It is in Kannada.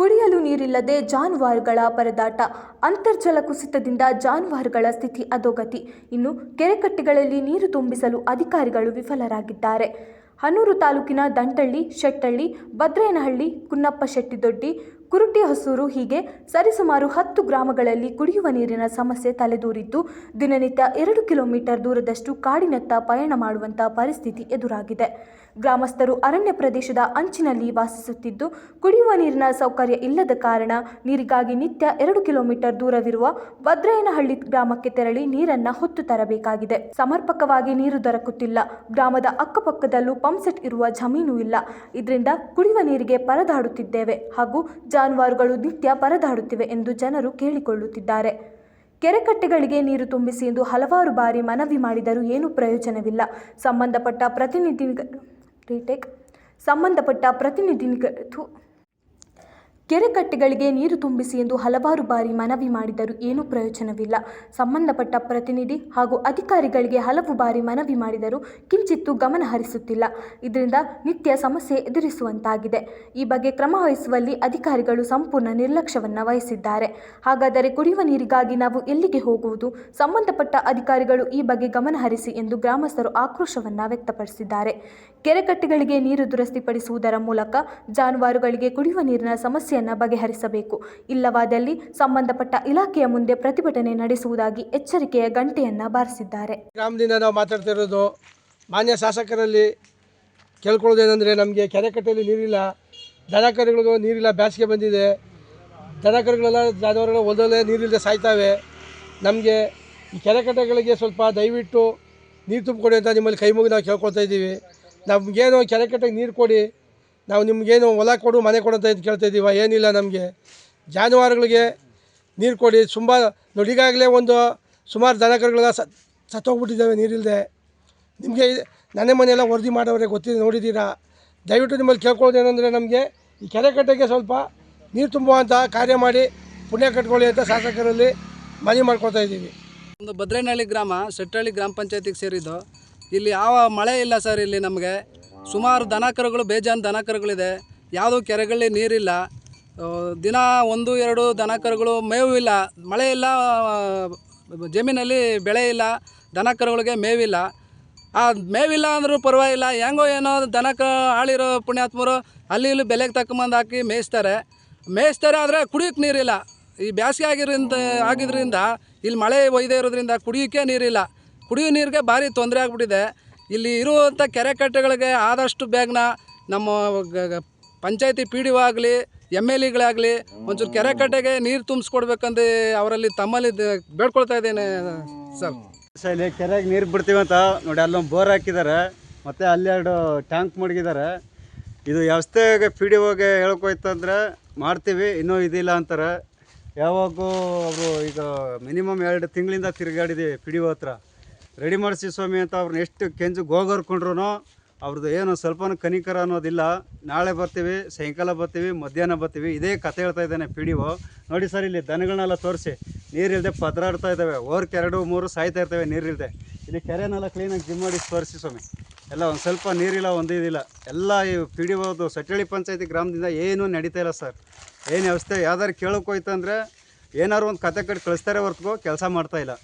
ಕುಡಿಯಲು ನೀರಿಲ್ಲದೆ ಜಾನುವಾರುಗಳ ಪರದಾಟ. ಅಂತರ್ಜಲ ಕುಸಿತದಿಂದ ಜಾನುವಾರುಗಳ ಸ್ಥಿತಿ ಅಧೋಗತಿ. ಇನ್ನು ಕೆರೆಕಟ್ಟೆಗಳಲ್ಲಿ ನೀರು ತುಂಬಿಸಲು ಅಧಿಕಾರಿಗಳು ವಿಫಲರಾಗಿದ್ದಾರೆ. ಹನೂರು ತಾಲೂಕಿನ ದಂಟಳ್ಳಿ, ಶೆಟ್ಟಳ್ಳಿ, ಭದ್ರೇನಹಳ್ಳಿ, ಕುನ್ನಪ್ಪಶೆಟ್ಟಿದೊಡ್ಡಿ, ಕುರುಟಿಹೊಸೂರು ಹೀಗೆ ಸರಿಸುಮಾರು 10 ಗ್ರಾಮಗಳಲ್ಲಿ ಕುಡಿಯುವ ನೀರಿನ ಸಮಸ್ಯೆ ತಲೆದೂರಿದ್ದು, ದಿನನಿತ್ಯ 2 ಕಿಲೋಮೀಟರ್ ದೂರದಷ್ಟು ಕಾಡಿನತ್ತ ಪಯಣ ಮಾಡುವಂಥ ಪರಿಸ್ಥಿತಿ ಎದುರಾಗಿದೆ. ಗ್ರಾಮಸ್ಥರು ಅರಣ್ಯ ಪ್ರದೇಶದ ಅಂಚಿನಲ್ಲಿ ವಾಸಿಸುತ್ತಿದ್ದು, ಕುಡಿಯುವ ನೀರಿನ ಸೌಕರ್ಯ ಇಲ್ಲದ ಕಾರಣ ನೀರಿಗಾಗಿ ನಿತ್ಯ 2 ಕಿಲೋಮೀಟರ್ ದೂರವಿರುವ ಭದ್ರೇನಹಳ್ಳಿ ಗ್ರಾಮಕ್ಕೆ ತೆರಳಿ ನೀರನ್ನು ಹೊತ್ತು ತರಬೇಕಾಗಿದೆ. ಸಮರ್ಪಕವಾಗಿ ನೀರು ದೊರಕುತ್ತಿಲ್ಲ. ಗ್ರಾಮದ ಅಕ್ಕಪಕ್ಕದಲ್ಲೂ ಪಂಪ್ಸೆಟ್ ಇರುವ ಜಮೀನು ಇಲ್ಲ. ಇದರಿಂದ ಕುಡಿಯುವ ನೀರಿಗೆ ಪರದಾಡುತ್ತಿದ್ದೇವೆ ಹಾಗೂ ಜಾನುವಾರುಗಳು ನಿತ್ಯ ಪರದಾಡುತ್ತಿವೆ ಎಂದು ಜನರು ಕೇಳಿಕೊಳ್ಳುತ್ತಿದ್ದಾರೆ. ಕೆರೆಕಟ್ಟೆಗಳಿಗೆ ನೀರು ತುಂಬಿಸಿ ಎಂದು ಹಲವಾರು ಬಾರಿ ಮನವಿ ಮಾಡಿದರೂ ಏನೂ ಪ್ರಯೋಜನವಿಲ್ಲ. ಸಂಬಂಧಪಟ್ಟ ಪ್ರತಿನಿಧಿಗಳು ಕೆರೆಕಟ್ಟೆಗಳಿಗೆ ನೀರು ತುಂಬಿಸಿ ಎಂದು ಹಲವಾರು ಬಾರಿ ಮನವಿ ಮಾಡಿದರೂ ಏನೂ ಪ್ರಯೋಜನವಿಲ್ಲ. ಸಂಬಂಧಪಟ್ಟ ಪ್ರತಿನಿಧಿ ಹಾಗೂ ಅಧಿಕಾರಿಗಳಿಗೆ ಹಲವು ಬಾರಿ ಮನವಿ ಮಾಡಿದರೂ ಕಿಂಚಿತ್ತೂ ಗಮನ ಹರಿಸುತ್ತಿಲ್ಲ. ಇದರಿಂದ ನಿತ್ಯ ಸಮಸ್ಯೆ ಎದುರಿಸುವಂತಾಗಿದೆ. ಈ ಬಗ್ಗೆ ಕ್ರಮ ವಹಿಸುವಲ್ಲಿ ಅಧಿಕಾರಿಗಳು ಸಂಪೂರ್ಣ ನಿರ್ಲಕ್ಷ್ಯವನ್ನು ವಹಿಸಿದ್ದಾರೆ. ಹಾಗಾದರೆ ಕುಡಿಯುವ ನೀರಿಗಾಗಿ ನಾವು ಎಲ್ಲಿಗೆ ಹೋಗುವುದು? ಸಂಬಂಧಪಟ್ಟ ಅಧಿಕಾರಿಗಳು ಈ ಬಗ್ಗೆ ಗಮನ ಹರಿಸಿ ಎಂದು ಗ್ರಾಮಸ್ಥರು ಆಕ್ರೋಶವನ್ನು ವ್ಯಕ್ತಪಡಿಸಿದ್ದಾರೆ. ಕೆರೆಕಟ್ಟೆಗಳಿಗೆ ನೀರು ದುರಸ್ತಿಪಡಿಸುವುದರ ಮೂಲಕ ಜಾನುವಾರುಗಳಿಗೆ ಕುಡಿಯುವ ನೀರಿನ ಸಮಸ್ಯೆಯನ್ನು ಬಗೆಹರಿಸಬೇಕು. ಇಲ್ಲವಾದಲ್ಲಿ ಸಂಬಂಧಪಟ್ಟ ಇಲಾಖೆಯ ಮುಂದೆ ಪ್ರತಿಭಟನೆ ನಡೆಸುವುದಾಗಿ ಎಚ್ಚರಿಕೆಯ ಗಂಟೆಯನ್ನು ಬಾರಿಸಿದ್ದಾರೆ. ಗ್ರಾಮದಿಂದ ನಾವು ಮಾತಾಡ್ತಿರೋದು ಮಾನ್ಯ ಶಾಸಕರಲ್ಲಿ ಕೇಳ್ಕೊಳ್ಳೋದೇನೆಂದರೆ, ನಮಗೆ ಕೆರೆಕಟ್ಟೆಯಲ್ಲಿ ನೀರಿಲ್ಲ, ದನ ಕರುಗಳಿಗೂ ನೀರಿಲ್ಲ. ಬೇಸಿಗೆ ಬಂದಿದೆ, ದನ ಕರುಗಳೆಲ್ಲ ಜಾನುವಾರುಗಳು ಒಂದೊಂದೇ ನೀರಿಲ್ಲದೆ ಸಾಯ್ತಾವೆ. ನಮಗೆ ಈ ಕೆರೆಕಟ್ಟೆಗಳಿಗೆ ಸ್ವಲ್ಪ ದಯವಿಟ್ಟು ನೀರು ತುಂಬಿಕೊಡಿ ಅಂತ ನಿಮ್ಮಲ್ಲಿ ಕೈ ಮುಗಿ ನಾವು ಕೇಳ್ಕೊಳ್ತಾ ಇದ್ದೀವಿ. ನಮಗೇನು ಕೆರೆಕಟ್ಟೆಗೆ ನೀರು ಕೊಡಿ, ನಾವು ನಿಮಗೇನು ಹೊಲ ಕೊಡು ಮನೆ ಕೊಡು ಅಂತ ಕೇಳ್ತಾ ಇದ್ದೀವ. ಏನಿಲ್ಲ, ನಮಗೆ ಜಾನುವಾರುಗಳಿಗೆ ನೀರು ಕೊಡಿ. ನೋಡಿ, ಈಗಾಗಲೇ ಸುಮಾರು ದನ ಕರುಗಳೆಲ್ಲ ಸತ್ತೋಗ್ಬಿಟ್ಟಿದ್ದಾವೆ ನೀರಿಲ್ಲದೆ. ನಿಮಗೆ ನನ್ನ ಮನೆಯೆಲ್ಲ ವರದಿ ಮಾಡೋರೆ ಗೊತ್ತಿದೆ, ನೋಡಿದ್ದೀರಾ. ದಯವಿಟ್ಟು ನಿಮ್ಮಲ್ಲಿ ಕೇಳ್ಕೊಳ್ಳೋದೇನೆಂದರೆ, ನಮಗೆ ಈ ಕೆರೆಕಟ್ಟೆಗೆ ಸ್ವಲ್ಪ ನೀರು ತುಂಬುವಂಥ ಕಾರ್ಯ ಮಾಡಿ ಪುಣ್ಯ ಕಟ್ಕೊಳ್ಳಿ ಅಂತ ಶಾಸಕರಲ್ಲಿ ಮನವಿ ಮಾಡ್ಕೊಳ್ತಾ ಇದ್ದೀವಿ. ಒಂದು ಭದ್ರೇನಹಳ್ಳಿ ಗ್ರಾಮ, ಶೆಟ್ಟಳ್ಳಿ ಗ್ರಾಮ ಪಂಚಾಯತಿಗೆ ಸೇರಿದ್ದು. ಇಲ್ಲಿ ಯಾವ ಮಳೆ ಇಲ್ಲ ಸರ್. ಇಲ್ಲಿ ನಮಗೆ ಸುಮಾರು ದನ ಕರುಗಳು, ಬೇಜಾನ್ ದನ ಕರುಗಳಿದೆ. ಯಾವುದೂ ಕೆರೆಗಳಲ್ಲಿ ನೀರಿಲ್ಲ. ದಿನ 1-2 ದನ ಕರುಗಳು ಮೇವು ಇಲ್ಲ. ಮಳೆ ಇಲ್ಲ, ಜಮೀನಲ್ಲಿ ಬೆಳೆ ಇಲ್ಲ, ದನ ಕರುಗಳಿಗೆ ಮೇವಿಲ್ಲ. ಆ ಮೇವಿಲ್ಲ ಅಂದರೂ ಪರವಾಗಿಲ್ಲ, ಹೆಂಗೋ ಏನೋ ಆಳಿರೋ ಪುಣ್ಯಾತ್ಮರು ಅಲ್ಲಿ ಇಲ್ಲಿ ಬೆಲೆಗೆ ತಕ್ಕಂಬಂದು ಹಾಕಿ ಮೇಯಿಸ್ತಾರೆ. ಆದರೆ ಕುಡಿಯೋಕ್ಕೆ ನೀರಿಲ್ಲ. ಈ ಬೇಸಿಗೆ ಆಗಿದ್ದರಿಂದ ಇಲ್ಲಿ ಮಳೆ ಒಯ್ದೇ ಇರೋದ್ರಿಂದ ಕುಡಿಯೋಕ್ಕೆ ನೀರಿಲ್ಲ. ಕುಡಿಯೋ ನೀರಿಗೆ ಭಾರಿ ತೊಂದರೆ ಆಗಿಬಿಟ್ಟಿದೆ. ಇಲ್ಲಿ ಇರುವಂಥ ಕೆರೆಕಟ್ಟೆಗಳಿಗೆ ಆದಷ್ಟು ಬೇಗನ ನಮ್ಮ ಪಂಚಾಯತಿ PDO ಆಗಲಿ, MLEಗಳಾಗಲಿ ಒಂಚೂರು ಕೆರೆಕಟ್ಟೆಗೆ ನೀರು ತುಂಬಿಸ್ಕೊಡ್ಬೇಕಂತ ಅವರಲ್ಲಿ ತಮ್ಮಲ್ಲಿ ಬೇಡ್ಕೊಳ್ತಾ ಇದ್ದೇನೆ ಸರ್. ಇಲ್ಲಿ ಕೆರೆಗೆ ನೀರು ಬಿಡ್ತೀವಂತ ನೋಡಿ, ಅಲ್ಲೊಂದು ಬೋರ್ ಹಾಕಿದ್ದಾರೆ, ಮತ್ತು ಅಲ್ಲಿ 2 ಟ್ಯಾಂಕ್ ಮಡಗಿದ್ದಾರೆ. ಇದು ವ್ಯವಸ್ಥೆಗೆ PDOಗೆ ಹೇಳ್ಕೊಯ್ತಂದ್ರೆ ಮಾಡ್ತೀವಿ, ಇನ್ನೂ ಇದಿಲ್ಲ ಅಂತಾರೆ. ಯಾವಾಗೂ ಅವರು ಈಗ ಮಿನಿಮಮ್ 2 ತಿಂಗಳಿಂದ ತಿರುಗಾಡಿದ್ದೀವಿ PDO ಹತ್ರ. ರೆಡಿ ಮಾಡಿಸಿ ಸ್ವಾಮಿ ಅಂತ ಅವ್ರನ್ನ ಎಷ್ಟು ಕೆಂಚು ಗೋಗರ್ಕೊಂಡ್ರು ಅವ್ರದ್ದು ಏನು ಸ್ವಲ್ಪನೂ ಕನಿಕರ ಅನ್ನೋದಿಲ್ಲ. ನಾಳೆ ಬರ್ತೀವಿ, ಸಾಯಂಕಾಲ ಬರ್ತೀವಿ, ಮಧ್ಯಾಹ್ನ ಬರ್ತೀವಿ, ಇದೇ ಕತೆ ಹೇಳ್ತಾ ಇದ್ದಾನೆ PDO. ನೋಡಿ ಸರ್, ಇಲ್ಲಿ ದನಗಳನ್ನೆಲ್ಲ ತೋರಿಸಿ ನೀರಿಲ್ಲದೆ ಪದರಾಡ್ತಾ ಇದ್ದಾವೆ. 2-3 ಸಾಯ್ತಾ ಇರ್ತವೆ ನೀರಿಲ್ಲದೆ. ಇಲ್ಲಿ ಕೆರೆನೆಲ್ಲ ಕ್ಲೀನಾಗಿ ಜಿಮ್ ಮಾಡಿ ತೋರಿಸಿ ಸ್ವಾಮಿ. ಎಲ್ಲ ಒಂದು ಸ್ವಲ್ಪ ನೀರಿಲ್ಲ, ಒಂದು ಇದಿಲ್ಲ. ಎಲ್ಲ ಈ PDOದು ಶೆಟ್ಟಳ್ಳಿ ಪಂಚಾಯತಿ ಗ್ರಾಮದಿಂದ ಏನೂ ನಡೀತಾ ಇಲ್ಲ ಸರ್. ಏನು ವ್ಯವಸ್ಥೆ ಯಾವ್ದಾರು ಕೇಳೋಕೆ ಹೋಯ್ತಂದರೆ ಏನಾದ್ರು ಒಂದು ಕತೆ ಕಟ್ಟಿ ಕಳಿಸ್ತಾರೆ ಹೊರತು ಕೆಲಸ ಮಾಡ್ತಾಯಿಲ್ಲ.